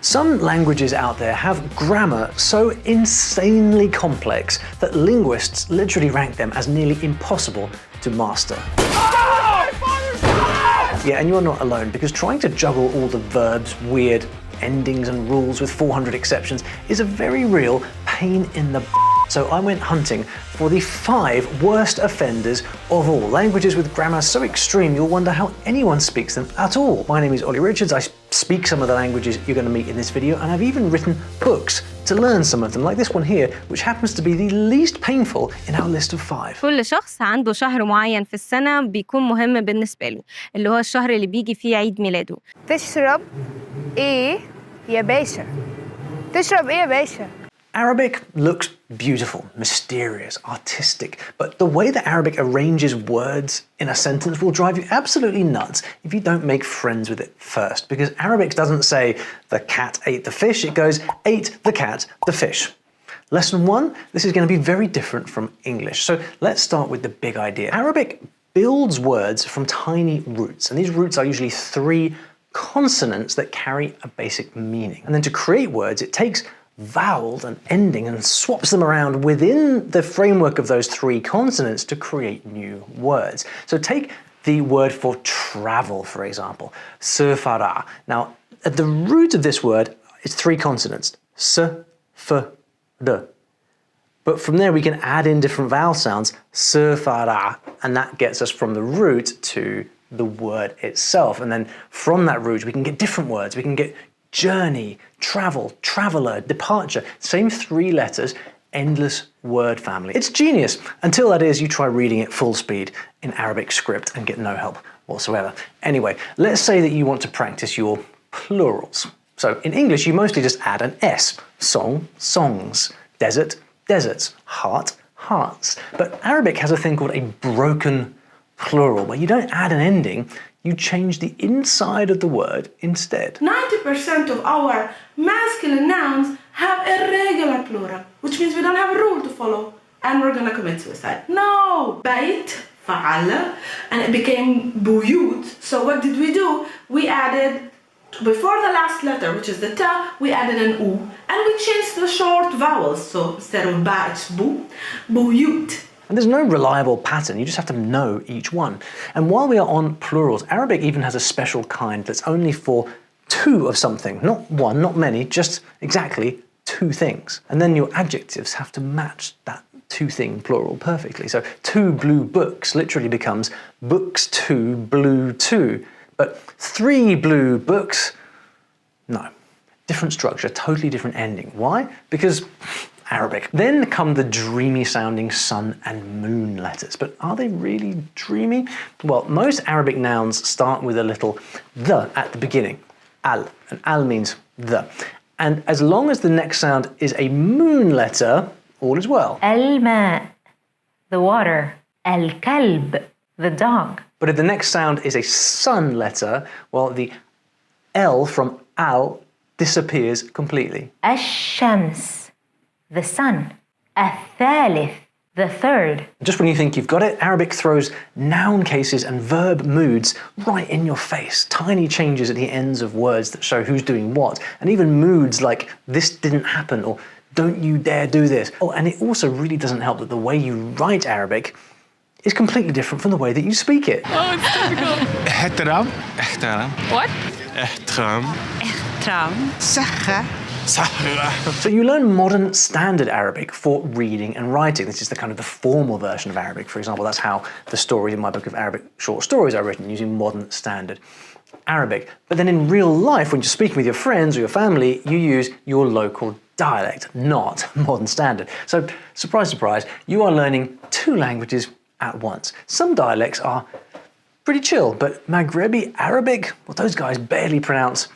Some languages out there have grammar so insanely complex that linguists literally rank them as nearly impossible to master. Yeah, and you're not alone, because trying to juggle all the verbs, weird endings and rules with 400 exceptions is a very real pain in the So I went hunting for the 5 worst offenders of all. Languages with grammar so extreme you'll wonder how anyone speaks them at all. My name is Olly Richards. I speak some of the languages you're going to meet in this video, and I've even written books to learn some of them, like this one here, which happens to be the least painful in our list of 5. كل شخص عنده شهر معين في السنة بيكون مهم بالنسبة له، اللي هو الشهر اللي بيجي فيه عيد ميلاده. تشرب إيه يا باشا؟ تشرب إيه يا باشا؟ Arabic looks beautiful, mysterious, artistic, but the way that Arabic arranges words in a sentence will drive you absolutely nuts if you don't make friends with it first, because Arabic doesn't say the cat ate the fish, it goes ate the cat the fish. Lesson 1, this is going to be very different from English. So let's start with the big idea. Arabic builds words from tiny roots, and these roots are usually 3 consonants that carry a basic meaning. And then to create words, it takes vowels and ending and swaps them around within the framework of those 3 consonants to create new words. So take the word for travel, for example, safara. Now, at the root of this word is 3 consonants, s, f, d. But from there we can add in different vowel sounds, safara, and that gets us from the root to the word itself. And then from that root we can get different words. We can get journey, travel, traveler, departure, same 3 letters, endless word family. It's genius, until that is you try reading it full speed in Arabic script and get no help whatsoever. Anyway, let's say that you want to practice your plurals. So in English you mostly just add an S, song, songs, desert, deserts, heart, hearts. But Arabic has a thing called a broken plural, where you don't add an ending, you change the inside of the word instead. 90% of our masculine nouns have irregular plural, which means we don't have a rule to follow, and we're gonna commit suicide. No! Bait, fa'ala, and it became buyut. So what did we do? We added, before the last letter, which is the ta, we added an u, and we changed the short vowels. So instead of ba, it's bu, buyut. And there's no reliable pattern, you just have to know each one. And while we are on plurals, Arabic even has a special kind that's only for 2 of something, not 1, not many, just exactly 2 things. And then your adjectives have to match that 2-thing plural perfectly. So 2 blue books literally becomes books 2 blue 2. But 3 blue books, no. Different structure, totally different ending. Why? Because Arabic. Then come the dreamy sounding sun and moon letters. But are they really dreamy? Well, most Arabic nouns start with a little the at the beginning. Al. And al means the. And as long as the next sound is a moon letter, all is well. Al-ma, the water. Al-kalb, the dog. But if the next sound is a sun letter, well, the L from al disappears completely. Ash-shams, the sun. Al-thalith, the third. Just when you think you've got it, Arabic throws noun cases and verb moods right in your face. Tiny changes at the ends of words that show who's doing what. And even moods like, this didn't happen, or don't you dare do this. Oh, and it also really doesn't help that the way you write Arabic is completely different from the way that you speak it. Oh, it's difficult. احترام. احترام. What? احترام. احترام. صحة. So you learn modern standard Arabic for reading and writing. This is the kind of the formal version of Arabic. For example, that's how the stories in my book of Arabic short stories are written, using modern standard Arabic. But then in real life, when you're speaking with your friends or your family, you use your local dialect, not modern standard. So surprise, surprise, you are learning 2 languages at once. Some dialects are pretty chill, but Maghrebi Arabic, well, those guys barely pronounce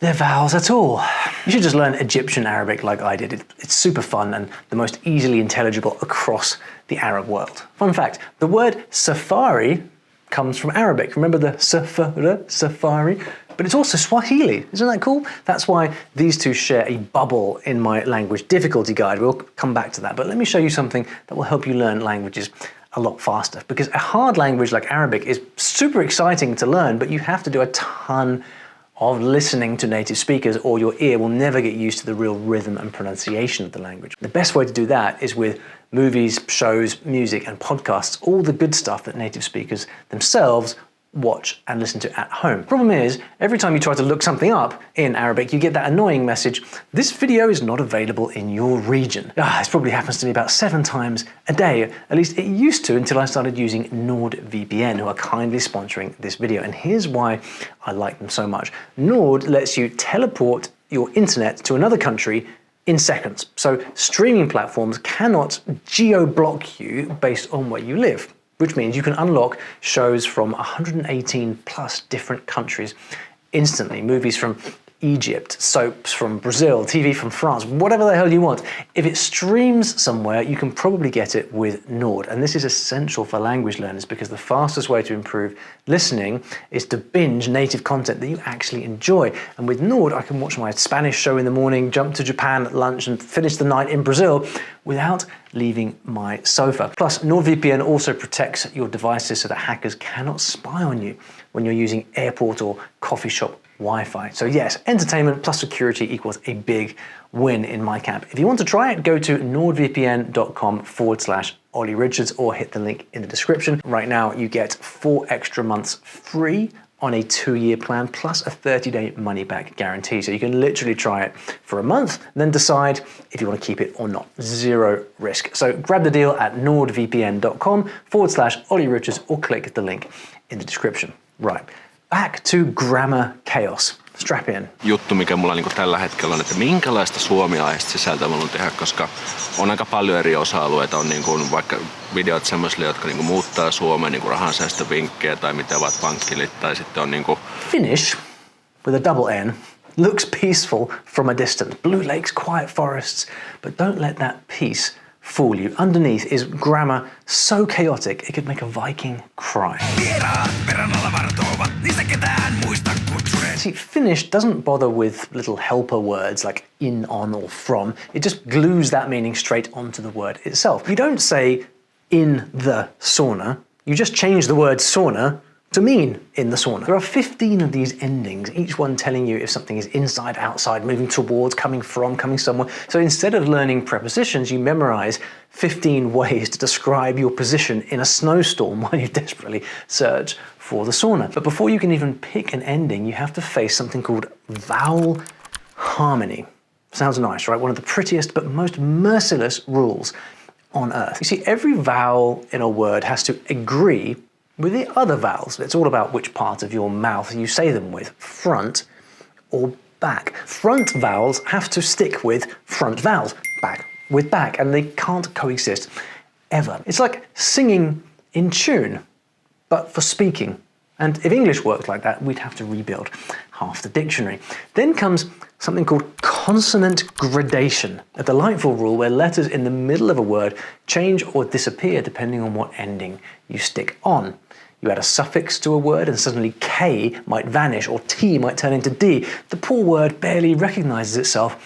their vowels at all. You should just learn Egyptian Arabic like I did. It's super fun and the most easily intelligible across the Arab world. Fun fact, the word safari comes from Arabic. Remember the safari? But it's also Swahili. Isn't that cool? That's why these 2 share a bubble in my language difficulty guide. We'll come back to that. But let me show you something that will help you learn languages a lot faster. Because a hard language like Arabic is super exciting to learn, but you have to do a ton of listening to native speakers, or your ear will never get used to the real rhythm and pronunciation of the language. The best way to do that is with movies, shows, music, and podcasts, all the good stuff that native speakers themselves watch and listen to at home. Problem is, every time you try to look something up in Arabic, you get that annoying message, this video is not available in your region. This probably happens to me about 7 times a day. At least it used to until I started using NordVPN, who are kindly sponsoring this video. And here's why I like them so much. Nord lets you teleport your internet to another country in seconds. So streaming platforms cannot geo-block you based on where you live, which means you can unlock shows from 118 plus different countries instantly. Movies from Egypt, soaps from Brazil, TV from France, whatever the hell you want. If it streams somewhere, you can probably get it with Nord. And this is essential for language learners because the fastest way to improve listening is to binge native content that you actually enjoy. And with Nord, I can watch my Spanish show in the morning, jump to Japan at lunch, and finish the night in Brazil without leaving my sofa. Plus, NordVPN also protects your devices so that hackers cannot spy on you when you're using airport or coffee shop Wi-Fi. So yes, entertainment plus security equals a big win in my camp. If you want to try it, go to nordvpn.com/Olly Richards or hit the link in the description. Right now, you get 4 extra months free on a 2-year plan plus a 30-day money-back guarantee. So you can literally try it for a month, then decide if you want to keep it or not. 0 risk. So grab the deal at nordvpn.com/Olly Richards or click the link in the description. Right. Back to grammar chaos. Strap in. Juttu, mikä mulla niinku tällä hetkellä on, että minkälaista suomi-aiheista sisältöä mä haluan tehdä, koska on aika paljon eri osa-alueita. On niinku vaikka videot semmoisille, jotka niinku muuttaa Suomeen, niinku rahansäästövinkkejä tai miten ovat pankkilit, tai sitten on niinku... Finnish, with a double N, looks peaceful from a distance. Blue lakes, quiet forests, but don't let that peace fool you. Underneath is grammar so chaotic it could make a Viking cry. See, Finnish doesn't bother with little helper words like in, on, or from. It just glues that meaning straight onto the word itself. You don't say in the sauna, you just change the word sauna to mean in the sauna. There are 15 of these endings, each one telling you if something is inside, outside, moving towards, coming from, coming somewhere. So instead of learning prepositions, you memorize 15 ways to describe your position in a snowstorm while you desperately search for the sauna. But before you can even pick an ending, you have to face something called vowel harmony. Sounds nice, right? One of the prettiest but most merciless rules on earth. You see, every vowel in a word has to agree with the other vowels. It's all about which part of your mouth you say them with, front or back. Front vowels have to stick with front vowels, back with back, and they can't coexist ever. It's like singing in tune, but for speaking. And if English worked like that, we'd have to rebuild half the dictionary. Then comes something called consonant gradation, a delightful rule where letters in the middle of a word change or disappear depending on what ending you stick on. You add a suffix to a word and suddenly K might vanish or T might turn into D. The poor word barely recognizes itself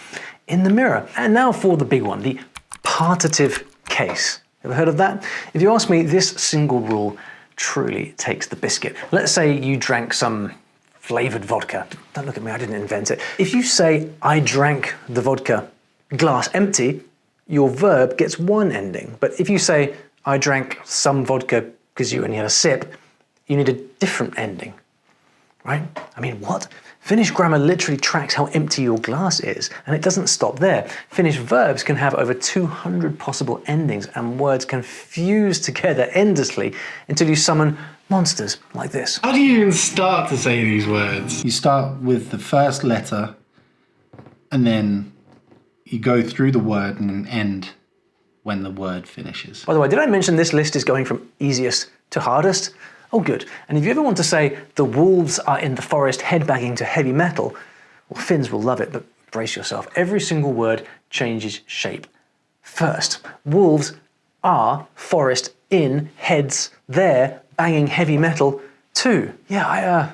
in the mirror. And now for the big one, the partitive case. Ever heard of that? If you ask me, this single rule truly takes the biscuit. Let's say you drank some flavored vodka. Don't look at me, I didn't invent it. If you say, I drank the vodka, glass empty, your verb gets one ending. But if you say, I drank some vodka because you only had a sip, you need a different ending, right? I mean, what? Finnish grammar literally tracks how empty your glass is, and it doesn't stop there. Finnish verbs can have over 200 possible endings, and words can fuse together endlessly until you summon monsters like this. How do you even start to say these words? You start with the first letter, and then you go through the word and then end when the word finishes. By the way, did I mention this list is going from easiest to hardest? Oh, good. And if you ever want to say the wolves are in the forest headbanging to heavy metal, well, Finns will love it, but brace yourself. Every single word changes shape. First, wolves are forest in heads there banging heavy metal too. Yeah, I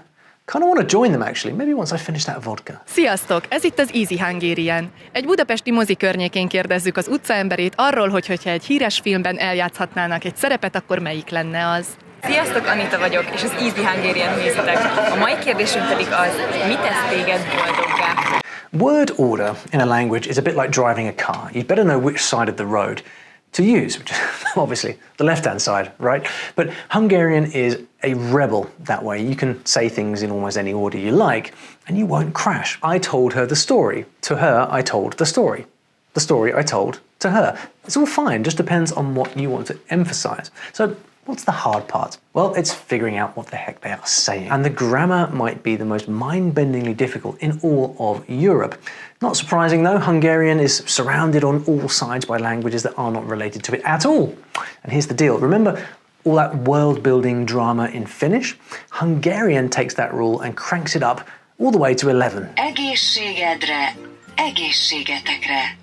kind of want to join them actually. Maybe once I finish that vodka. Sziasztok! Ez itt az Easy Hungarian. Egy budapesti mozi környékén kérdezzük az utcaemberét arról, hogyha egy híres filmben eljátszhatnának egy szerepet, akkor melyik lenne az? Sziasztok, Anita vagyok, és az Easy Hungarian nézitek. A mai kérdésünk pedig az, mi tesz téged boldoggá? Word order in a language is a bit like driving a car. You'd better know which side of the road to use, which is obviously the left-hand side, right? But Hungarian is a rebel that way. You can say things in almost any order you like, and you won't crash. I told her the story. To her, I told the story. The story I told to her. It's all fine, just depends on what you want to emphasize. So what's the hard part? Well, it's figuring out what the heck they are saying. And the grammar might be the most mind-bendingly difficult in all of Europe. Not surprising though, Hungarian is surrounded on all sides by languages that are not related to it at all. And here's the deal. Remember all that world-building drama in Finnish? Hungarian takes that rule and cranks it up all the way to 11. Egészségedre, egészségetekre.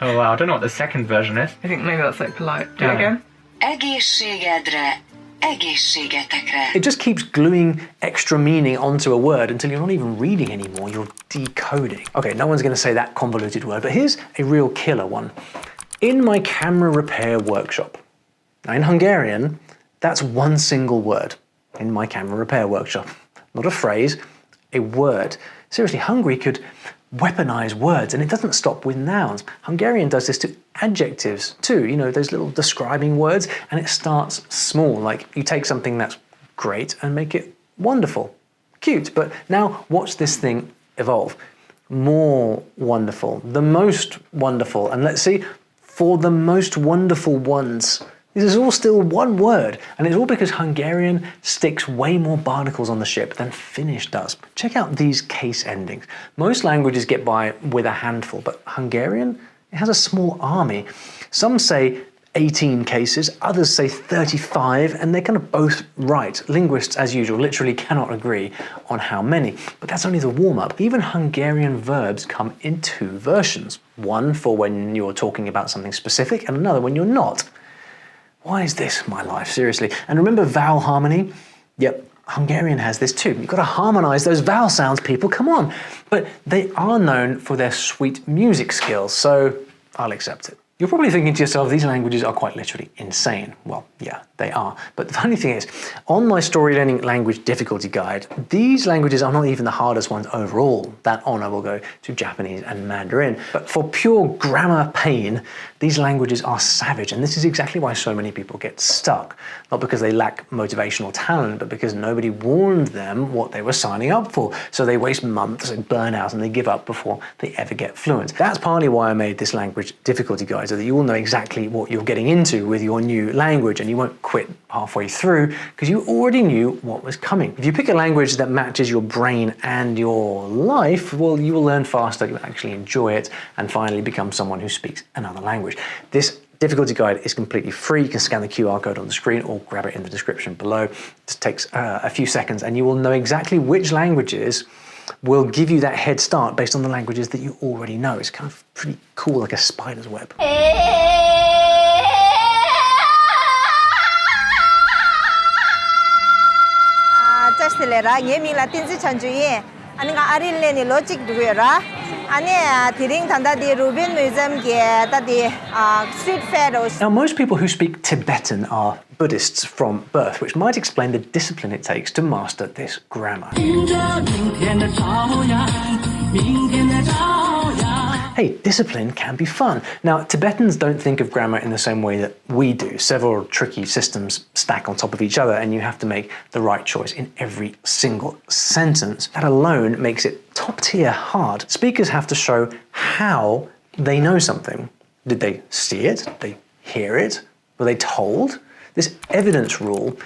Oh wow, I don't know what the second version is. I think maybe that's like polite. Do it again. Egészségedre, egészségetekre. It just keeps gluing extra meaning onto a word until you're not even reading anymore, you're decoding. Okay, no one's going to say that convoluted word, but here's a real killer one. In my camera repair workshop. Now in Hungarian, that's one single word. In my camera repair workshop. Not a phrase, a word. Seriously, Hungary could weaponize words, and it doesn't stop with nouns. Hungarian does this to adjectives too, you know, those little describing words, and it starts small, like you take something that's great and make it wonderful, cute. But now watch this thing evolve. More wonderful, the most wonderful, and let's see, for the most wonderful ones. This is all still one word, and it's all because Hungarian sticks way more barnacles on the ship than Finnish does. Check out these case endings. Most languages get by with a handful, but Hungarian, it has a small army. Some say 18 cases, others say 35, and they're kind of both right. Linguists, as usual, literally cannot agree on how many, but that's only the warm-up. Even Hungarian verbs come in two versions. One for when you're talking about something specific, and another when you're not. Why is this my life, seriously? And remember vowel harmony? Yep, Hungarian has this too. You've got to harmonize those vowel sounds, people, come on. But they are known for their sweet music skills, so I'll accept it. You're probably thinking to yourself, these languages are quite literally insane. Well, yeah, they are. But the funny thing is, on my story learning language difficulty guide, these languages are not even the hardest ones overall. That honor will go to Japanese and Mandarin. But for pure grammar pain, these languages are savage. And this is exactly why so many people get stuck. Not because they lack motivational talent, but because nobody warned them what they were signing up for. So they waste months and burn out and they give up before they ever get fluent. That's partly why I made this language difficulty guide, so that you all know exactly what you're getting into with your new language and you won't quit halfway through because you already knew what was coming. If you pick a language that matches your brain and your life, well, you will learn faster, you'll actually enjoy it, and finally become someone who speaks another language. This difficulty guide is completely free. You can scan the QR code on the screen or grab it in the description below. It just takes a few seconds and you will know exactly which languages will give you that head start based on the languages that you already know. It's kind of pretty cool, like a spider's web. Testelera, yemi latinzi chanjuye, aniga arileni logic duera, ane tiring tanda di Rubin Museum ge tadi street fair. Now, most people who speak Tibetan are Buddhists from birth, which might explain the discipline it takes to master this grammar. Hey, discipline can be fun. Now, Tibetans don't think of grammar in the same way that we do. Several tricky systems stack on top of each other and you have to make the right choice in every single sentence. That alone makes it top tier hard. Speakers have to show how they know something. Did they see it? Did they hear it? Were they told? This evidence rule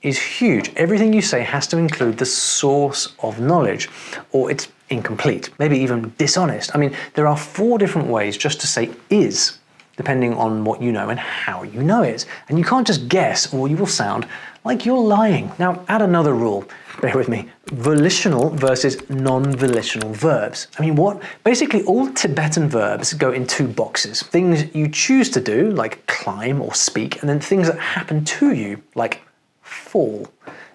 is huge. Everything you say has to include the source of knowledge, or it's incomplete, maybe even dishonest. I mean, there are 4 different ways just to say is, depending on what you know and how you know it. And you can't just guess, or you will sound like you're lying. Now, add another rule, bear with me, volitional versus non-volitional verbs. I mean, what? Basically, all Tibetan verbs go in 2 boxes. Things you choose to do, like climb or speak, and then things that happen to you, like fall.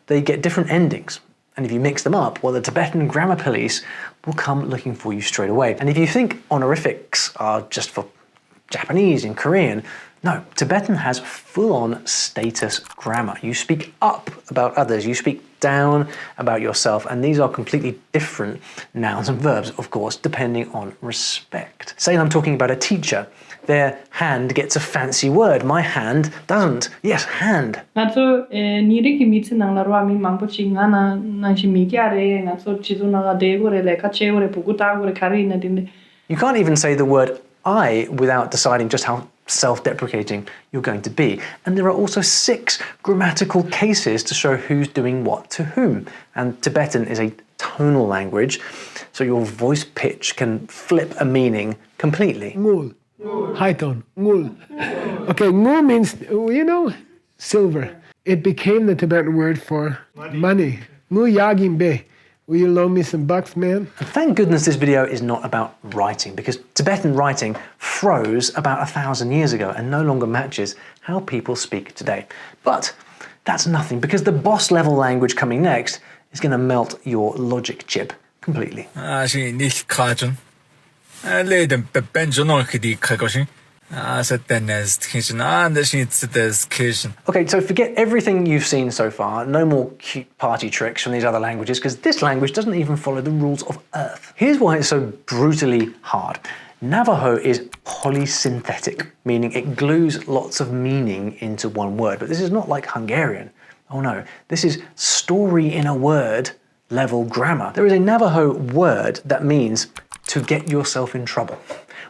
They get different endings. And if you mix them up, well, the Tibetan grammar police will come looking for you straight away. And if you think honorifics are just for Japanese, in Korean. No, Tibetan has full-on status grammar. You speak up about others, you speak down about yourself, and these are completely different nouns and verbs, of course, depending on respect. Say I'm talking about a teacher. Their hand gets a fancy word. My hand doesn't. Yes, hand. Ngaso niri kimitsi nang larwa mi mampo chingana nang chimikiare ngaso chizuna degore le kachegore pukutagore karina dinde. You can't even say the word I without deciding just how self-deprecating you're going to be. And there are also 6 grammatical cases to show who's doing what to whom. And Tibetan is a tonal language, so your voice pitch can flip a meaning completely. Ngul. High tone. Ngul. Okay, ngul means, you know, silver. It became the Tibetan word for money. Ngul yagin be. Will you loan me some bucks, man? And thank goodness this video is not about writing, because Tibetan writing froze about 1,000 years ago and no longer matches how people speak today. But that's nothing, because the boss level language coming next is going to melt your logic chip completely. Okay, so forget everything you've seen so far. No more cute party tricks from these other languages, because this language doesn't even follow the rules of Earth. Here's why it's so brutally hard. Navajo is polysynthetic, meaning it glues lots of meaning into one word. But this is not like Hungarian. Oh no, this is story in a word level grammar. There is a Navajo word that means to get yourself in trouble.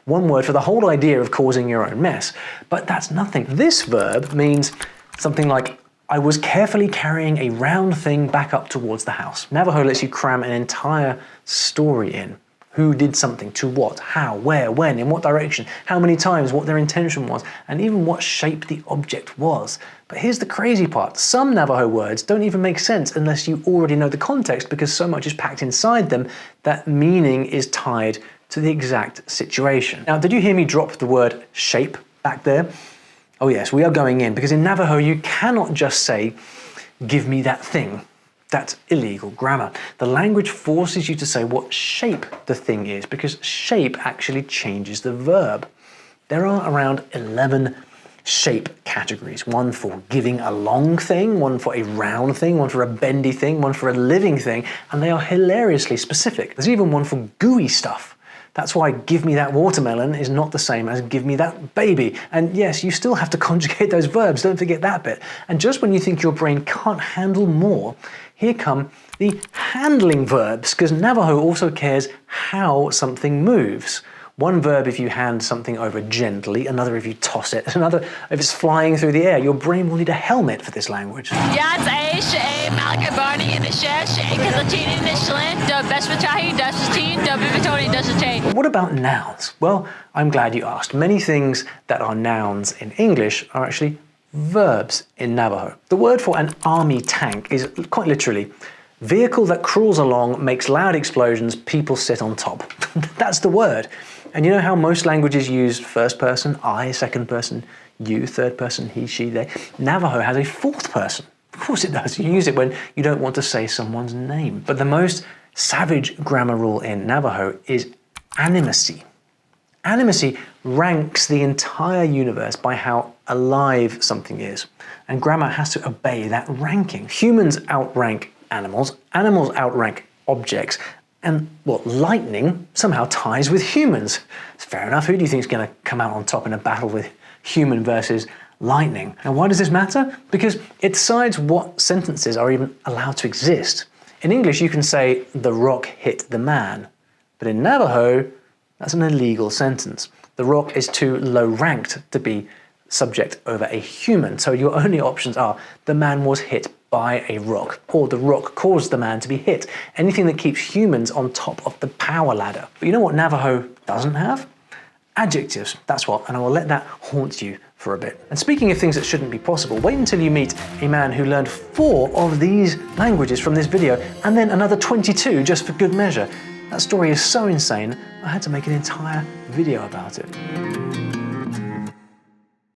One word for the whole idea of causing your own mess. But that's nothing. This verb means something like, I was carefully carrying a round thing back up towards the house. Navajo lets you cram an entire story in. Who did something, to what, how, where, when, in what direction, how many times, what their intention was, and even what shape the object was. But here's the crazy part. Some Navajo words don't even make sense unless you already know the context, because so much is packed inside them that meaning is tied to the exact situation. Now, did you hear me drop the word shape back there? Oh yes, we are going in, because in Navajo you cannot just say, give me that thing. That's illegal grammar. The language forces you to say what shape the thing is, because shape actually changes the verb. There are around 11 shape categories. One for giving a long thing, one for a round thing, one for a bendy thing, one for a living thing, and they are hilariously specific. There's even one for gooey stuff. That's why give me that watermelon is not the same as give me that baby. And yes, you still have to conjugate those verbs, don't forget that bit. And just when you think your brain can't handle more, here come the handling verbs, because Navajo also cares how something moves. One verb if you hand something over gently, another if you toss it, another if it's flying through the air. Your brain will need a helmet for this language. What about nouns? Well, I'm glad you asked. Many things that are nouns in English are actually verbs in Navajo. The word for an army tank is quite literally vehicle that crawls along, makes loud explosions, people sit on top. That's the word. And you know how most languages use first person, I, second person, you, third person, he, she, they. Navajo has a fourth person. Of course it does. You use it when you don't want to say someone's name. But the most savage grammar rule in Navajo is animacy. Animacy ranks the entire universe by how alive something is. And grammar has to obey that ranking. Humans outrank animals, animals outrank objects, and well, lightning somehow ties with humans. It's fair enough. Who do you think is going to come out on top in a battle with human versus lightning? And why does this matter? Because it decides what sentences are even allowed to exist. In English, you can say, the rock hit the man. But in Navajo, that's an illegal sentence. The rock is too low ranked to be subject over a human. So your only options are, the man was hit by a rock, or the rock caused the man to be hit. Anything that keeps humans on top of the power ladder. But you know what Navajo doesn't have? Adjectives, that's what, and I will let that haunt you for a bit. And speaking of things that shouldn't be possible, wait until you meet a man who learned 4 of these languages from this video, and then another 22 just for good measure. That story is so insane, I had to make an entire video about it.